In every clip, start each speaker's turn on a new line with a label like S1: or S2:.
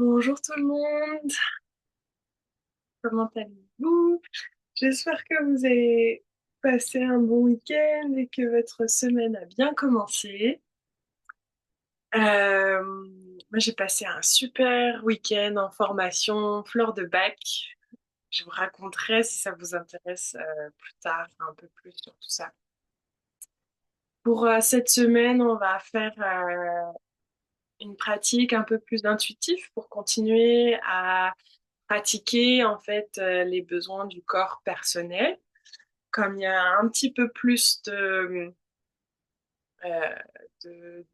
S1: Bonjour tout le monde, comment allez-vous? J'espère que vous avez passé un bon week-end et que votre semaine a bien commencé. Euh, Moi, j'ai passé un super week-end en formation fleur de bac. Je vous raconterai si ça vous intéresse plus tard, un peu plus sur tout ça. Pour cette semaine, on va faire une pratique un peu plus intuitive pour continuer à pratiquer en fait les besoins du corps personnel. Comme il y a un petit peu plus euh, de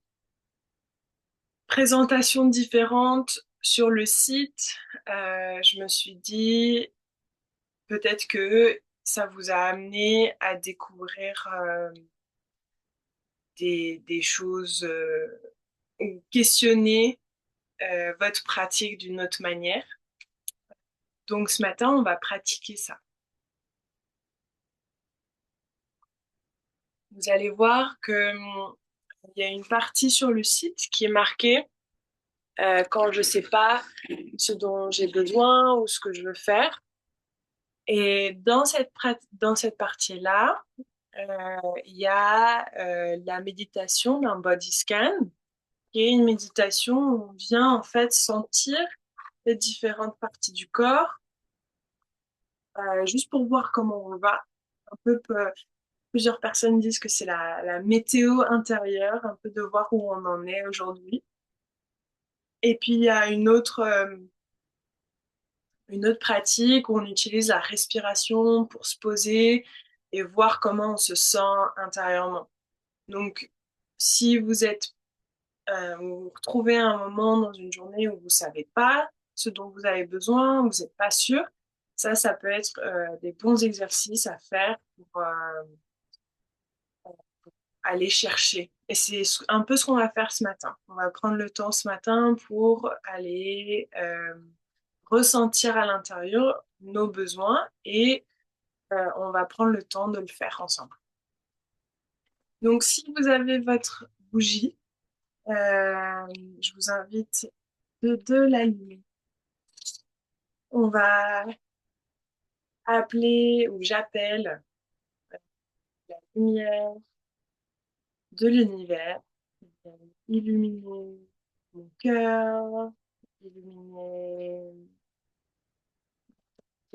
S1: présentations différentes sur le site, je me suis dit peut-être que ça vous a amené à découvrir des choses ou questionner votre pratique d'une autre manière. Donc ce matin, on va pratiquer ça. Vous allez voir que il y a une partie sur le site qui est marquée quand je sais pas ce dont j'ai besoin ou ce que je veux faire. Et dans cette partie-là, il y a la méditation d'un body scan, qui est une méditation où on vient en fait sentir les différentes parties du corps, juste pour voir comment on va. Un peu, plusieurs personnes disent que c'est la météo intérieure, un peu de voir où on en est aujourd'hui. Et puis il y a une autre pratique où on utilise la respiration pour se poser et voir comment on se sent intérieurement. Donc, si vous vous retrouvez à un moment dans une journée où vous savez pas ce dont vous avez besoin, vous n'êtes pas sûr, ça peut être des bons exercices à faire pour aller chercher. Et c'est un peu ce qu'on va faire ce matin. On va prendre le temps ce matin pour aller ressentir à l'intérieur nos besoins et on va prendre le temps de le faire ensemble. Donc, si vous avez votre bougie, je vous invite de l'allumer. On va appeler ou j'appelle la lumière de l'univers, illuminer mon cœur, illuminer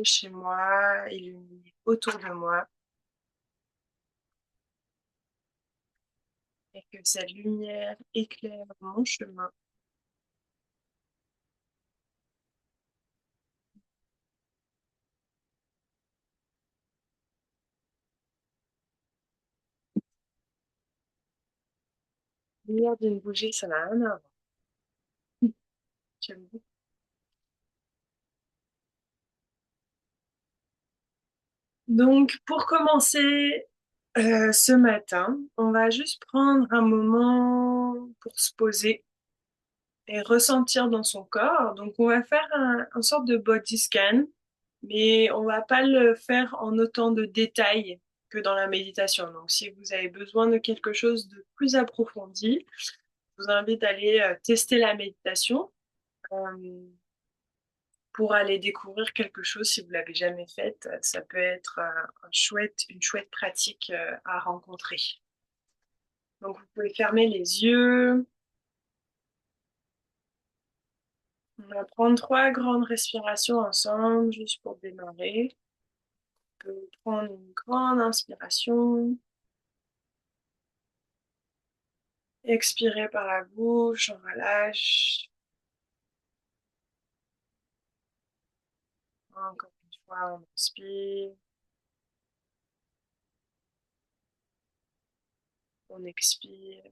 S1: chez moi, illuminer autour de moi, et que cette lumière éclaire mon chemin. La lumière d'une bougie, ça n'a rien à voir. J'aime beaucoup. Donc, pour commencer ce matin, on va juste prendre un moment pour se poser et ressentir dans son corps. Donc, on va faire un sorte de body scan, mais on va pas le faire en autant de détails que dans la méditation. Donc, si vous avez besoin de quelque chose de plus approfondi, je vous invite à aller tester la méditation euh, pour aller découvrir quelque chose si vous l'avez jamais faite. Ça peut être une chouette pratique à rencontrer. Donc, vous pouvez fermer les yeux. On va prendre trois grandes respirations ensemble, juste pour démarrer. On peut prendre une grande inspiration. Expirer par la bouche, on relâche. Encore une fois, on inspire, on expire.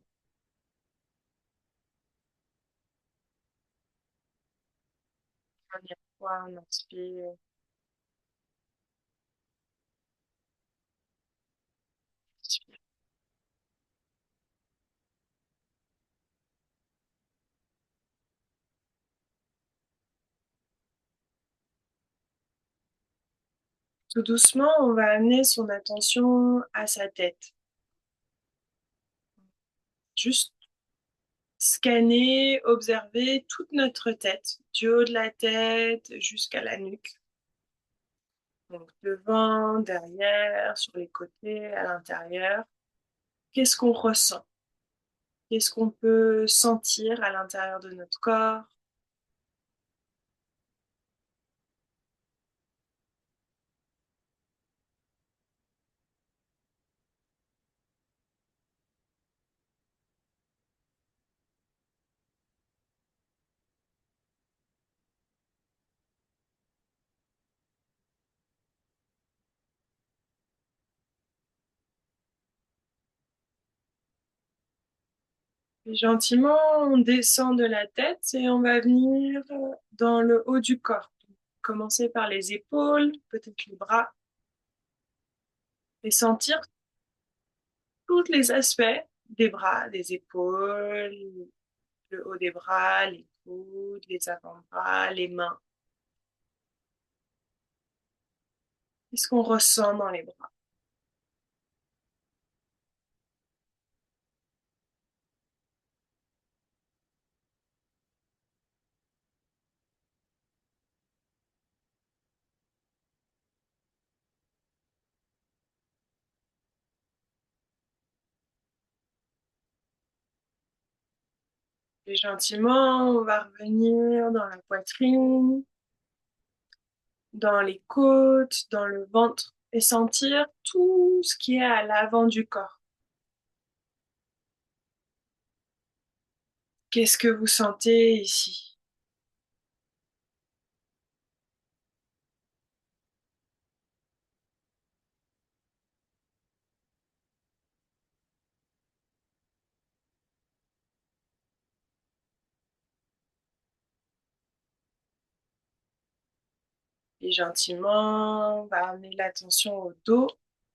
S1: Dernière fois, on inspire, expire. Tout doucement, on va amener son attention à sa tête. Juste scanner, observer toute notre tête, du haut de la tête jusqu'à la nuque. Donc devant, derrière, sur les côtés, à l'intérieur. Qu'est-ce qu'on ressent? Qu'est-ce qu'on peut sentir à l'intérieur de notre corps? Et gentiment, on descend de la tête et on va venir dans le haut du corps. Commencer par les épaules, peut-être les bras, et sentir tous les aspects des bras, des épaules, le haut des bras, les coudes, les avant-bras, les mains. Qu'est-ce qu'on ressent dans les bras? Et gentiment, on va revenir dans la poitrine, dans les côtes, dans le ventre, et sentir tout ce qui est à l'avant du corps. Qu'est-ce que vous sentez ici? Et gentiment, on va amener l'attention au dos.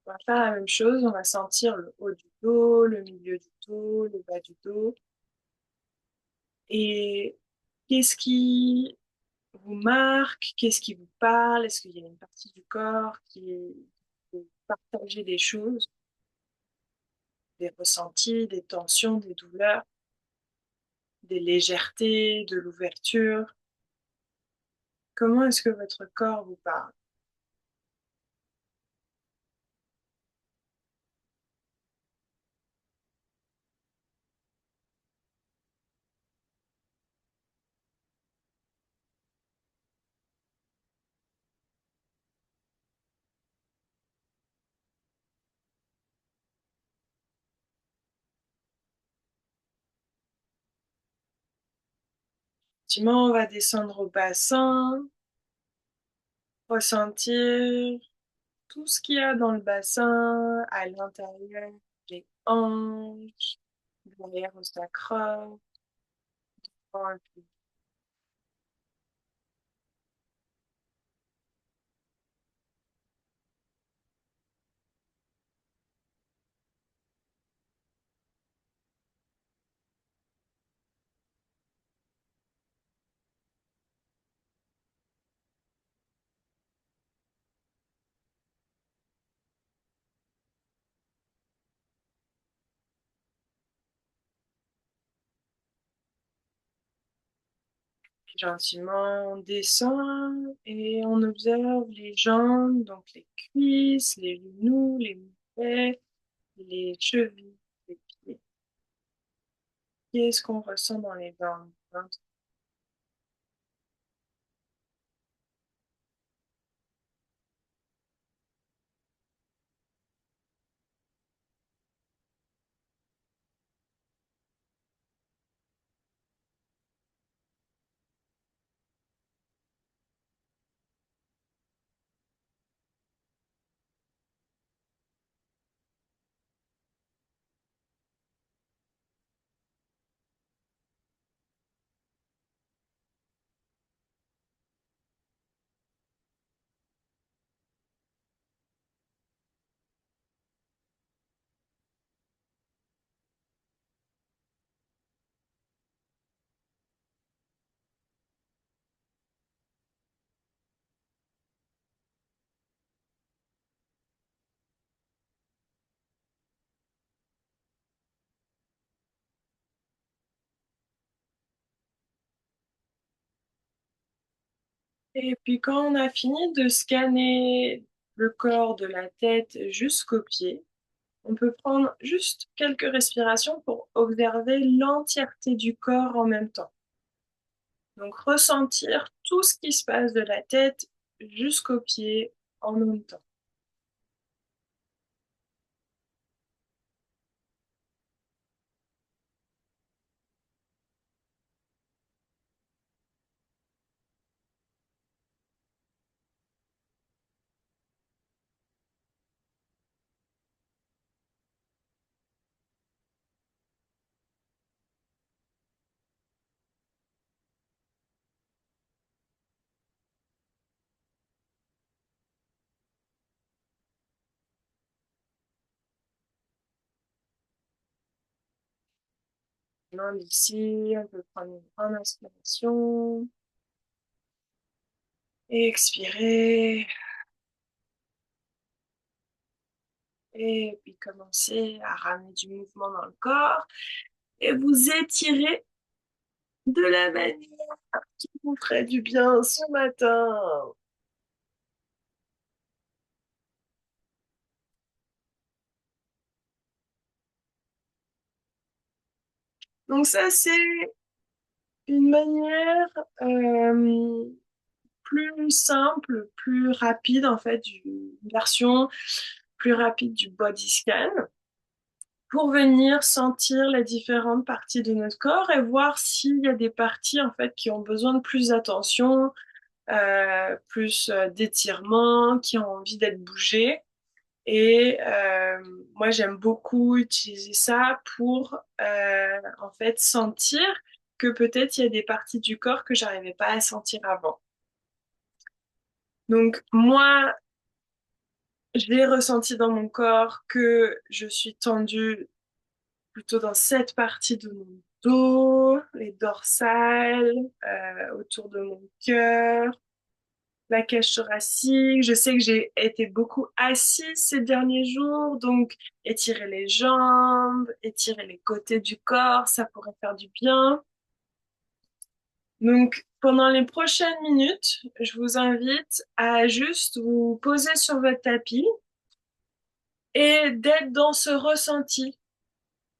S1: On va faire la même chose, on va sentir le haut du dos, le milieu du dos, le bas du dos. Et qu'est-ce qui vous marque? Qu'est-ce qui vous parle? Est-ce qu'il y a une partie du corps qui vous partagez des choses, des ressentis, des tensions, des douleurs, des légèretés, de l'ouverture? Comment est-ce que votre corps vous parle? Gentiment, on va descendre au bassin, ressentir tout ce qu'il y a dans le bassin, à l'intérieur, les hanches, derrière au sacrum, gentiment, on descend et on observe les jambes, donc les cuisses, les genoux, les mollets, les chevilles, les pieds. Qu'est-ce qu'on ressent dans les jambes? Et puis quand on a fini de scanner le corps de la tête jusqu'aux pieds, on peut prendre juste quelques respirations pour observer l'entièreté du corps en même temps. Donc ressentir tout ce qui se passe de la tête jusqu'aux pieds en même temps. Main d'ici, on peut prendre une grande inspiration et expirer. Et puis commencer à ramener du mouvement dans le corps et vous étirer de la manière qui vous ferait du bien ce matin. Donc ça, c'est une manière plus simple, plus rapide en fait, une version plus rapide du body scan pour venir sentir les différentes parties de notre corps et voir s'il y a des parties en fait qui ont besoin de plus d'attention, plus d'étirement, qui ont envie d'être bougées. Et moi, j'aime beaucoup utiliser ça pour en fait sentir que peut-être il y a des parties du corps que j'arrivais pas à sentir avant. Donc moi, j'ai ressenti dans mon corps que je suis tendue plutôt dans cette partie de mon dos, les dorsales, autour de mon cœur, la cage thoracique. Je sais que j'ai été beaucoup assise ces derniers jours, donc étirer les jambes, étirer les côtés du corps, ça pourrait faire du bien. Donc, pendant les prochaines minutes, je vous invite à juste vous poser sur votre tapis et d'être dans ce ressenti.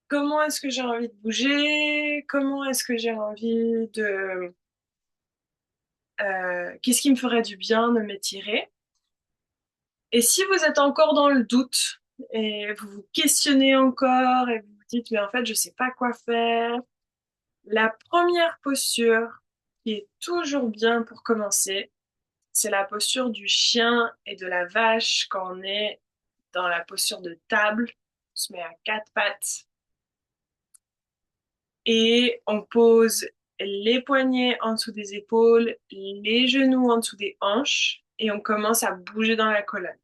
S1: Comment est-ce que j'ai envie de bouger? Comment est-ce que j'ai envie de... qu'est-ce qui me ferait du bien de m'étirer? Et si vous êtes encore dans le doute et vous vous questionnez encore et vous vous dites, mais en fait, je sais pas quoi faire, la première posture qui est toujours bien pour commencer, c'est la posture du chien et de la vache quand on est dans la posture de table. On se met à quatre pattes et on pose les poignets en dessous des épaules, les genoux en dessous des hanches et on commence à bouger dans la colonne.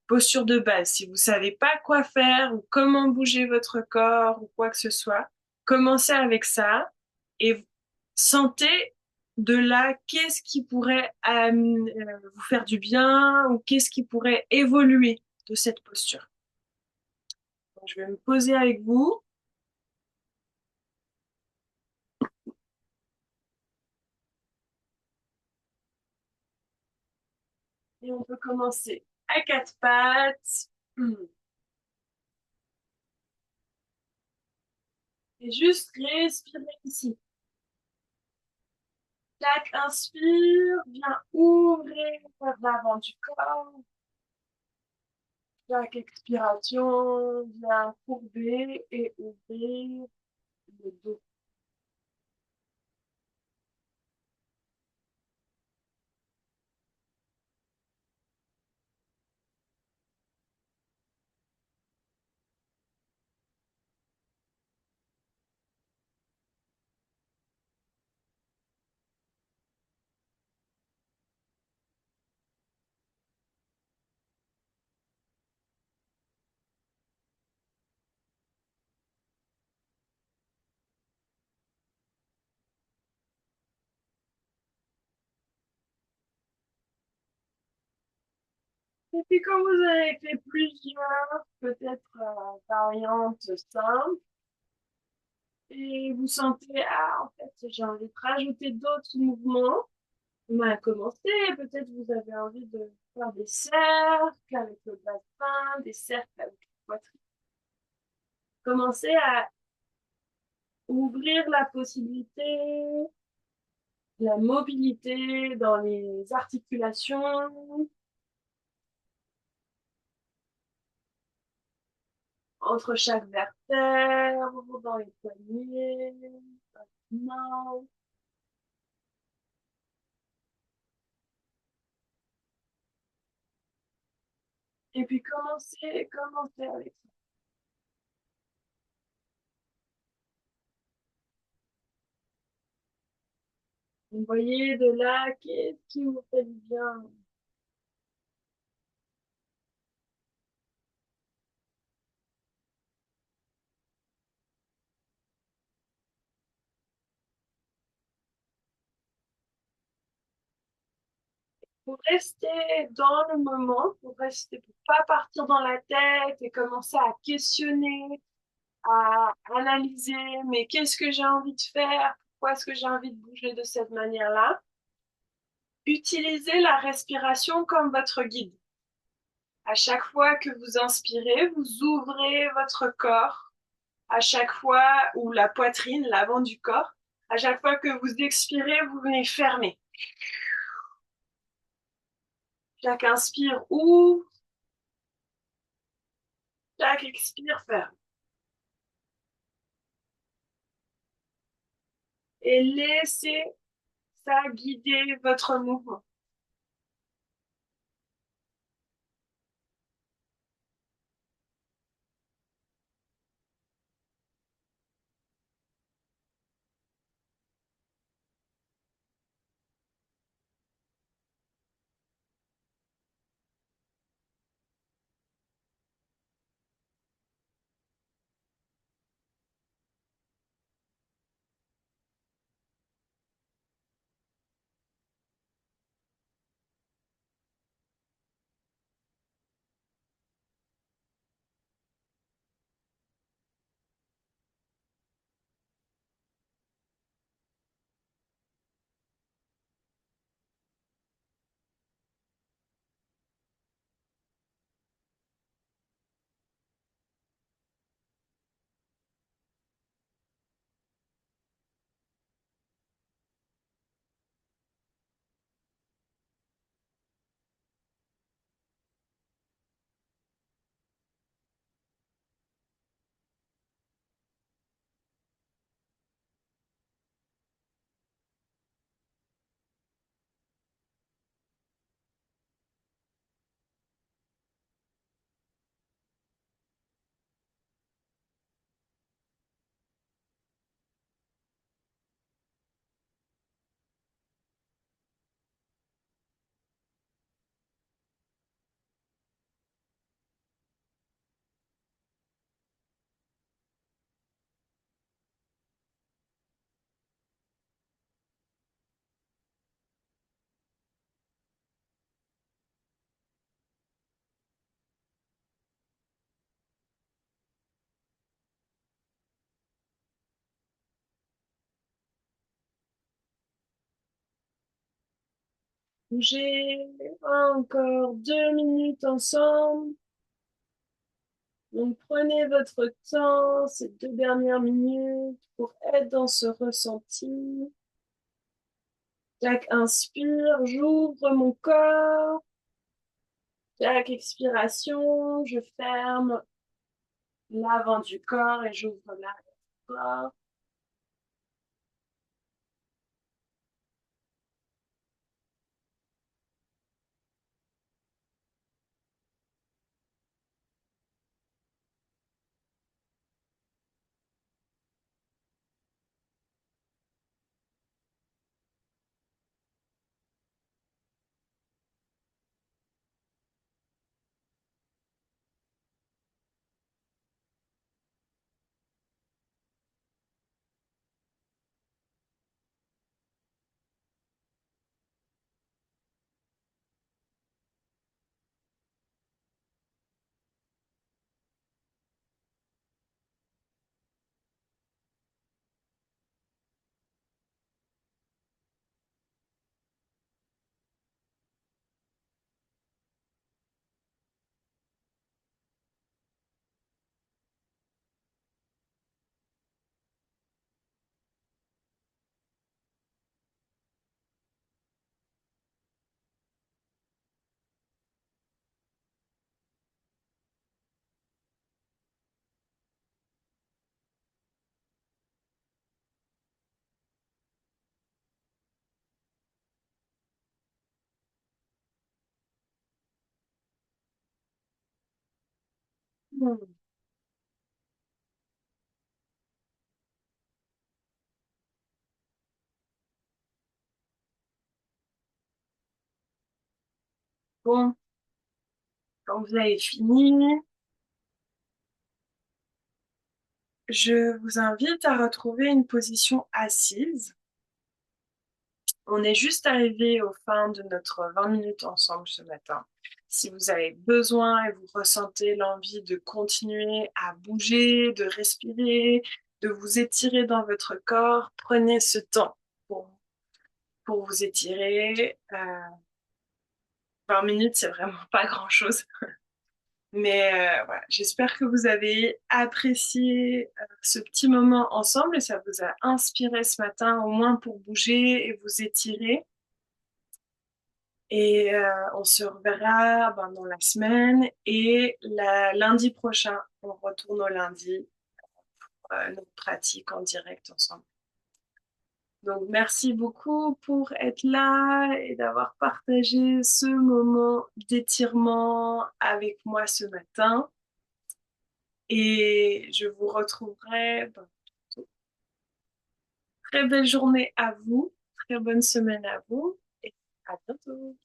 S1: Posture de base. Si vous savez pas quoi faire ou comment bouger votre corps ou quoi que ce soit, commencez avec ça et sentez de là qu'est-ce qui pourrait vous faire du bien ou qu'est-ce qui pourrait évoluer de cette posture. Donc, je vais me poser avec vous et on peut commencer à quatre pattes. Et juste respirer ici. Chaque inspire, viens ouvrir vers l'avant du corps. Chaque expiration, viens courber et ouvrir le dos. Et puis quand vous avez fait plusieurs, peut-être variantes simples, et vous sentez, ah, en fait, j'ai envie de rajouter d'autres mouvements, On va commencer. Peut-être vous avez envie de faire des cercles avec le bassin, des cercles avec la poitrine. Commencez à ouvrir la possibilité, la mobilité dans les articulations, entre chaque vertèbre, dans les poignets, dans les mains. Et puis commencez avec ça. Vous voyez de là, qu'est-ce qui vous fait du bien? Pour rester dans le moment, pour pas partir dans la tête et commencer à questionner, à analyser, mais qu'est-ce que j'ai envie de faire? Pourquoi est-ce que j'ai envie de bouger de cette manière-là? Utilisez la respiration comme votre guide. À chaque fois que vous inspirez, vous ouvrez votre corps. À chaque fois, ou la poitrine, l'avant du corps. À chaque fois que vous expirez, vous venez fermer. Chaque inspire ouvre, chaque expire ferme. Et laissez ça guider votre mouvement. Bougez encore 2 minutes ensemble. Donc prenez votre temps, ces 2 dernières minutes, pour être dans ce ressenti. Chaque inspire, j'ouvre mon corps. Chaque expiration, je ferme l'avant du corps et j'ouvre l'arrière du corps. Bon, quand vous avez fini, je vous invite à retrouver une position assise. On est juste arrivé au fin de notre 20 minutes ensemble ce matin. Si vous avez besoin et vous ressentez l'envie de continuer à bouger, de respirer, de vous étirer dans votre corps, prenez ce temps pour, pour vous étirer. 20 minutes, c'est vraiment pas grand-chose. Mais voilà, j'espère que vous avez apprécié ce petit moment ensemble et ça vous a inspiré ce matin au moins pour bouger et vous étirer. Et on se reverra ben, dans la semaine et lundi prochain, on retourne au lundi, notre pratique en direct ensemble. Donc merci beaucoup pour être là et d'avoir partagé ce moment d'étirement avec moi ce matin. Et je vous retrouverai ben, bientôt. Très belle journée à vous, très bonne semaine à vous et à bientôt.